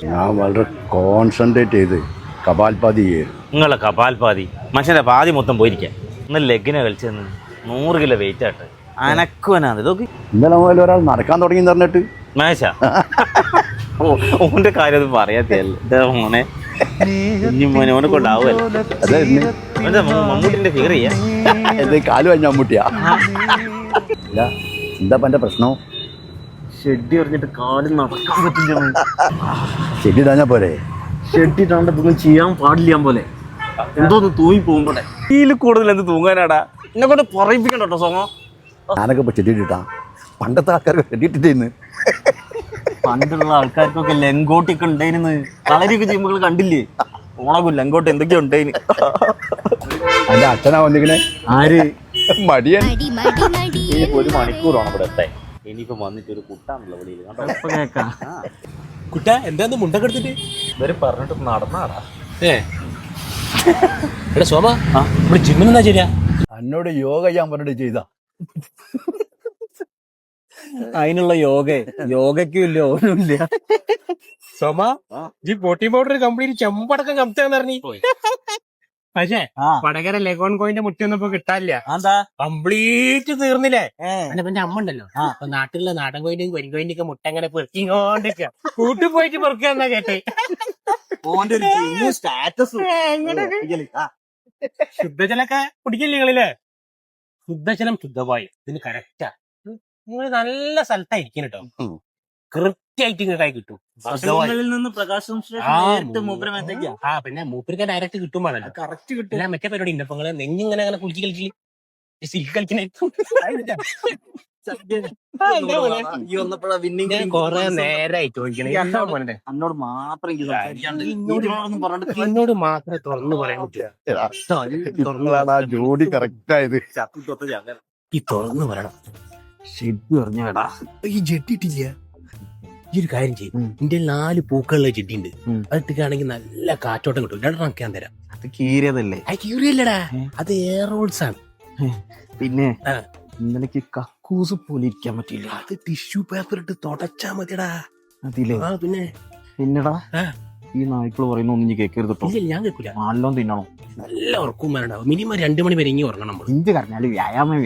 ഞാൻ വളരെ കോൺസെൻട്രേറ്റ് ചെയ്ത് കപാൽപാതി നിങ്ങളെ കപാൽപാതി മനുഷ്യന്റെ പാതി മൊത്തം പോയിരിക്കാം. ഇന്ന് ലെഗിനെ കളിച്ച് 100 കിലോ വെയിറ്റ് ആട്ടെ അനക്കുവനാണ് ഇതൊക്കെ. ഇന്നലെ മുതൽ ഒരാൾ നടക്കാൻ തുടങ്ങി പറഞ്ഞിട്ട് മേശ ഓന്റെ കാര്യം അത് പറയാത്തല്ലേ മോനെ. ഇനി മോനെ ഓനെ കൊണ്ടാവുമല്ലോ. അതെ മമ്മൂട്ടിന്റെ ഫിഗർ ചെയ്യാ എന്റെ കാല് കഴിഞ്ഞ മമ്മൂട്ടിയാ. ഇല്ല എന്താ എന്റെ പ്രശ്നം? ഷെഡി പറഞ്ഞിട്ട് കാല് നടക്കാൻ പറ്റില്ല. ചെടി ഇടാഞ്ഞാ പോരെ? ഷെഡി ഇട്ടാണ്ടൊന്നും ചെയ്യാൻ പാടില്ല പോലെ എന്തോന്ന് തൂങ്ങി പോകുമ്പോടെ ഇതിൽ കൂടുതൽ എന്ത് തൂങ്ങാനാടാ. എന്നെ കൊണ്ട് പറയിപ്പിക്കണ്ടോ സോമ. ഞാനൊക്കെ ഇപ്പൊ ചെടി ഇട്ടാ പണ്ടത്തെ ആൾക്കാർക്ക് ചെടി ഇട്ടിട്ടേന്ന്. പണ്ടുള്ള ആൾക്കാർക്കൊക്കെ ലെങ്കോട്ടൊക്കെ ഉണ്ടായിരുന്നു. കളരിയൊക്കെ ചെയ്യുമ്പോൾ കണ്ടില്ലേ ഓണക്കും ലെങ്കോട്ട് എന്തൊക്കെയാ ഉണ്ടായിന്. എന്റെ അച്ഛനാ വന്നിങ്ങനെ ആര് മടിയൻ. ഇനിയിപ്പോ 1 മണിക്കൂറാണ് ഇവിടെ എത്താൻ. ഇനിയിപ്പോ വന്നിട്ട് ഒരു കുട്ടാണല്ലോ ഇവിടെ കേക്കാം. കുട്ട എന്താ മുണ്ടൊക്കെ എടുത്തിട്ട് ഇവര് പറഞ്ഞിട്ട് നടന്നാടാ. എടാ ശോഭ ഇവിടെ ജിമ്മിന് എന്താ ശരിയാ? എന്നോട് യോഗ ചെയ്യാൻ പറഞ്ഞിട്ട് ചെയ്താ. അതിനുള്ള യോഗയ്ക്കും ഇല്ല ഓനുമില്ല. സോമ ജി പ്രോട്ടീൻ പൗഡർ കംപ്ലീറ്റ് ചെമ്പടക്കം കംപ്റ്റാന്ന് പറഞ്ഞു. പക്ഷേ വടകര ലെഗോൺ കോയിന്റെ മുട്ടി ഒന്നും കിട്ടാനില്ല. കംപ്ലീറ്റ് തീർന്നില്ലേ? എന്റെ അമ്മ ഉണ്ടല്ലോ അപ്പൊ നാട്ടിലുള്ള നാടൻ കോയിന്റെയും കരിങ്കോയിന്റെ ഒക്കെ മുട്ട അങ്ങനെ പെറുക്കിക്കൊണ്ടിരിക്കുക. കൂട്ടി പോയിട്ട് പെറുക്കാന്നാ കേട്ടെ. ശുദ്ധജലൊക്കെ കുടിക്കില്ല നിങ്ങളില്ലേ? ശുദ്ധജലം ശുദ്ധവായു ഇതിന് കറക്റ്റാ. നിങ്ങൾ നല്ല സ്ഥലത്തായിരിക്കും കേട്ടോ. കൃത്യമായിട്ട് ഇങ്ങോട്ടായി കിട്ടും. പിന്നെ മൂപ്പർക്ക് ഡയറക്റ്റ് കിട്ടുമ്പോഴല്ലോ കറക്റ്റ് കിട്ടും. മറ്റേ പരിപാടി ഉണ്ട്. അപ്പൊ നിങ്ങള് നെഞ്ഞിങ്ങനെ അങ്ങനെ കുളിച്ച് കളിച്ച് കൊറേ നേരായി ചോദിക്കണേ. എന്നോട് മാത്രമേ തുറന്നു പറയാൻ പറ്റൂ. ജോഡി കറക്റ്റ് ആയത്. ഈ തുറന്നു പറയണം. ഷെഡ് പറഞ്ഞാടാ ഈ ജെട്ടിട്ടില്ല. ഈ ഒരു കാര്യം ചെയ്യും. എന്റെ 4 പൂക്കളുള്ള ചെടി ഉണ്ട്. അതിട്ടാണെങ്കിൽ നല്ല കാറ്റോട്ടം കിട്ടും. 2 ഞാൻ തരാം. അത് കീറിയതല്ലേ? അത് കീറിയല്ലടാ, അത് എയർ റോൾസ് ആണ്. പിന്നെ ഇന്നലേക്ക് കക്കൂസ് പോലെ ഇരിക്കാൻ പറ്റില്ല. അത് ടിഷ്യൂ പേപ്പർ ഇട്ട് തുടച്ചാ മതിയടാ. അതില്ലേ? പിന്നെ പിന്നെടാ ഈ നായ്ക്കള് പറയുന്ന ഒന്നും നീ കേൾക്കരുത്. ഇല്ല ഞാൻ കേൾക്കൂല. നല്ലോണം തിന്നണം. നല്ല ഉറക്കും വേണ്ടാവും. മിനിമം 2 മണി വരെ ഇനി ഉറങ്ങണം. എന്ത് പറഞ്ഞാലും വ്യായാമം.